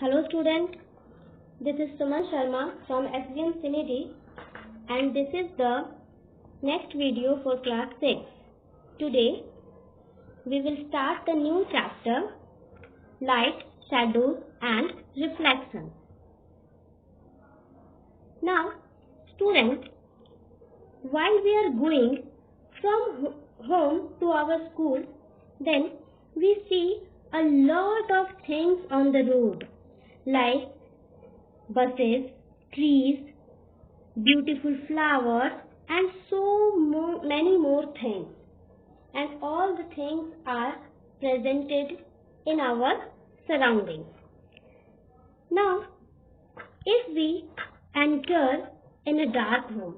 Hello student, this is Suman Sharma from SVM Sinidih and this is the next video for class 6. Today we will start the new chapter Light, Shadows and Reflection. Now student, while we are going from home to our school, then we see a lot of things on the road, like buses, trees, beautiful flowers and many more things. And all the things are presented in our surroundings. Now, if we enter in a dark room,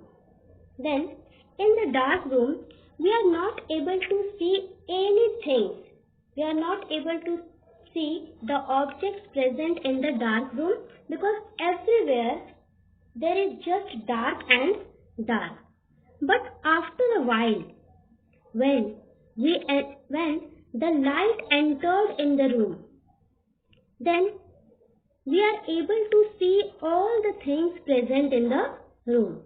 then in the dark room, we are not able to see anything. We are not able to see the objects present in the dark room because everywhere there is just dark and dark. But after a while, when the light entered in the room, then we are able to see all the things present in the room,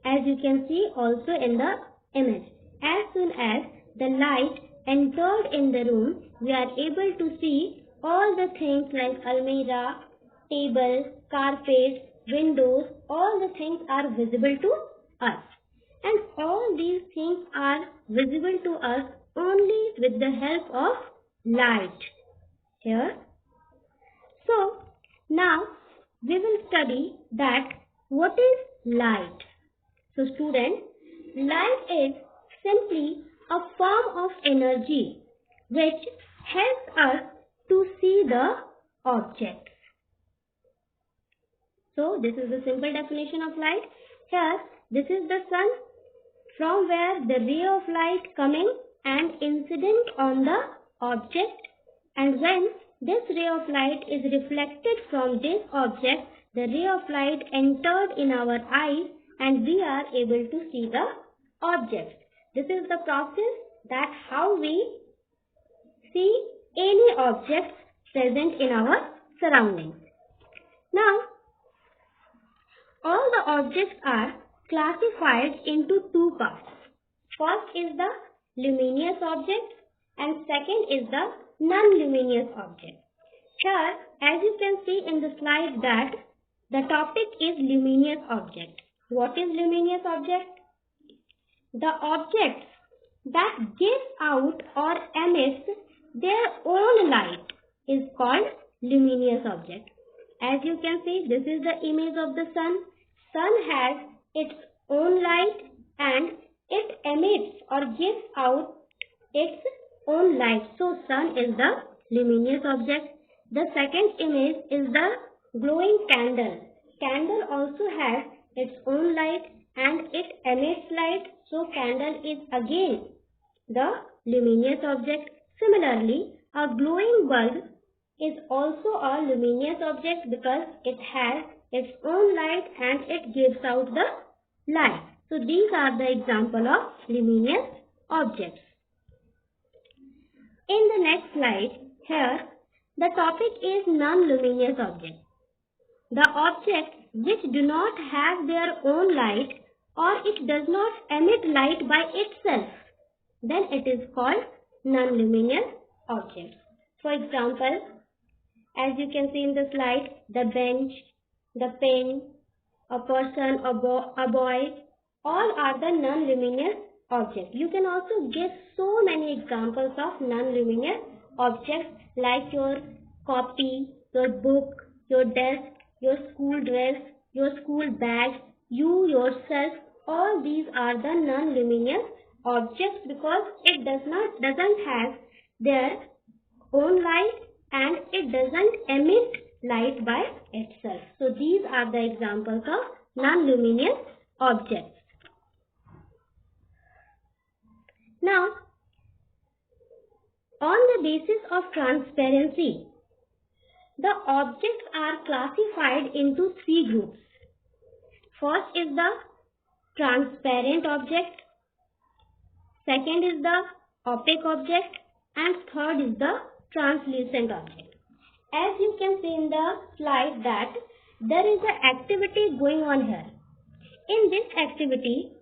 as you can see also in the image. As soon as the light entered in the room, we are able to see all the things like almirah, table, carpet, windows, all the things are visible to us. And all these things are visible to us only with the help of light. Here. So, now we will study that what is light. So students, light is simply a form of energy which helps us to see the objects. So this is the simple definition of light. Here, this is the sun, from where the ray of light coming and incident on the object, and when this ray of light is reflected from this object, the ray of light entered in our eyes and we are able to see the object. This is the process that how we see any objects present in our surroundings. Now, all the objects are classified into two parts. First is the luminous object and second is the non-luminous object. Here, as you can see in the slide, that the topic is luminous object. What is luminous object? The objects that give out or emits their own light is called luminous object. As you can see, this is the image of the sun. Sun has its own light and it emits or gives out its own light. So sun is the luminous object. The second image is the glowing candle. Candle also has its own light and it emits light. So candle is again the luminous object. Similarly, a glowing bulb is also a luminous object because it has its own light and it gives out the light. So these are the example of luminous objects. In the next slide, here the topic is non-luminous object. The objects which do not have their own light or it does not emit light by itself, then it is called non-luminous object. For example, as you can see in the slide, the bench, the pen, a person, a boy, all are the non-luminous objects. You can also give so many examples of non-luminous objects like your copy, your book, your desk, your school dress, your school bag, you yourself. All these are the non-luminous objects because it doesn't have their own light and it doesn't emit light by itself. So these are the examples of non-luminous objects. Now, on the basis of transparency, the objects are classified into three groups. First is the transparent object, second is the opaque object and third is the translucent object. as you can see in the slide that there is an activity going on here. In this activity,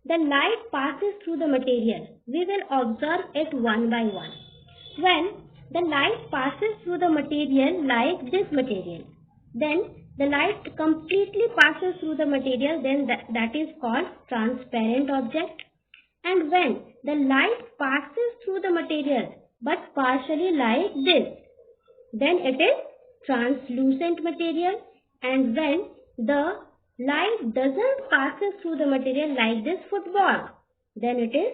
the light passes through the material. We will observe it one by one. When the light passes through the material like this material, then the light completely passes through the material, then that is called transparent object. And when the light passes through the material but partially like this, then it is translucent material. And when the light doesn't pass through the material like this football, then it is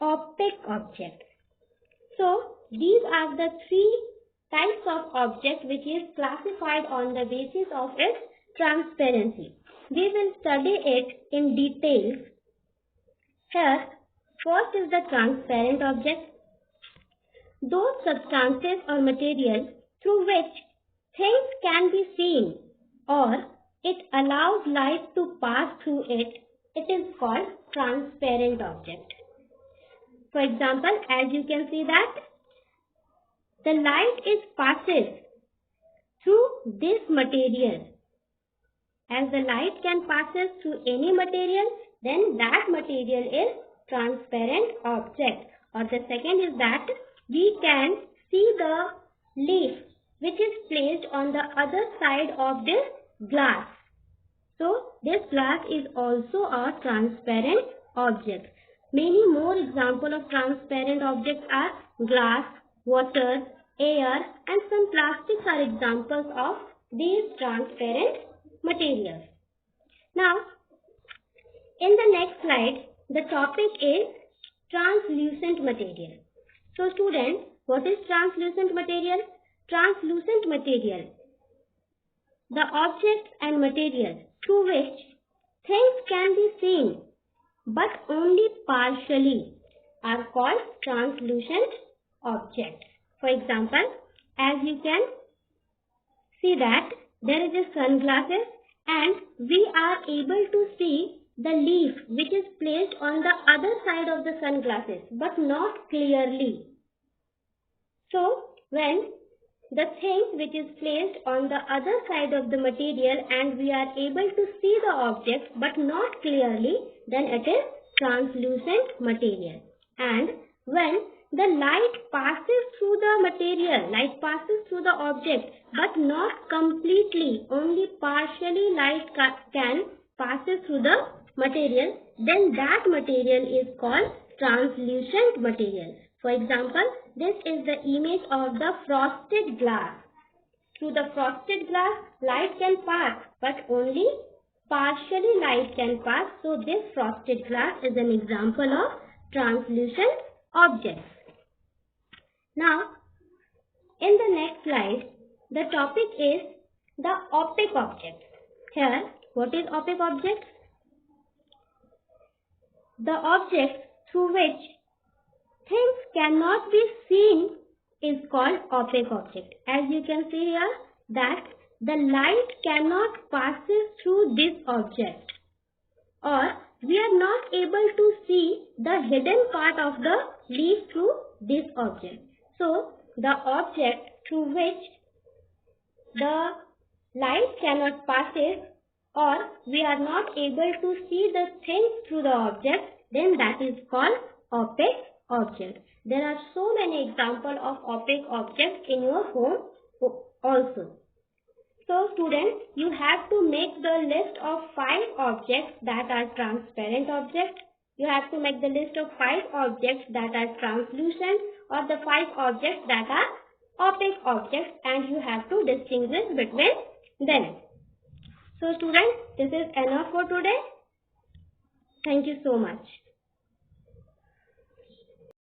opaque object. So these are the three types of object which is classified on the basis of its transparency. We will study it in detail. Here, first is the transparent object. Those substances or material through which things can be seen or it allows light to pass through it, it is called transparent object. For example, as you can see that the light is passes through this material. As the light can passes through any material, then that material is transparent object. Or the second is that we can see the leaf which is placed on the other side of this glass. So this glass is also a transparent object. Many more examples of transparent objects are glass, water, air, and some plastics are examples of these transparent materials. Now, in the next slide, the topic is translucent material. So students, what is translucent material? Translucent material, the objects and materials through which things can be seen but only partially are called translucent objects. For example, as you can see that there is a sunglasses and we are able to see the leaf which is placed on the other side of the sunglasses but not clearly. So when the thing which is placed on the other side of the material and we are able to see the object but not clearly, then it is translucent material. And when the light passes through the material, light passes through the object but not completely, only partially light can passes through the material, then that material is called translucent material. For example, this is the image of the frosted glass. Through the frosted glass, light can pass, but only partially light can pass. So this frosted glass is an example of translucent object. Now, in the next slide, the topic is the opaque object. Here, what is opaque object? The object through which things cannot be seen is called opaque object. As you can see here that the light cannot pass through this object or we are not able to see the hidden part of the leaf through this object. So the object through which the light cannot pass or we are not able to see the things through the object, then that is called opaque object. There are so many examples of opaque objects in your home also. So students, you have to make the list of 5 objects that are transparent objects. You have to make the list of 5 objects that are translucent or the 5 objects that are opaque objects, and you have to distinguish between them. So students, this is enough for today. Thank you so much.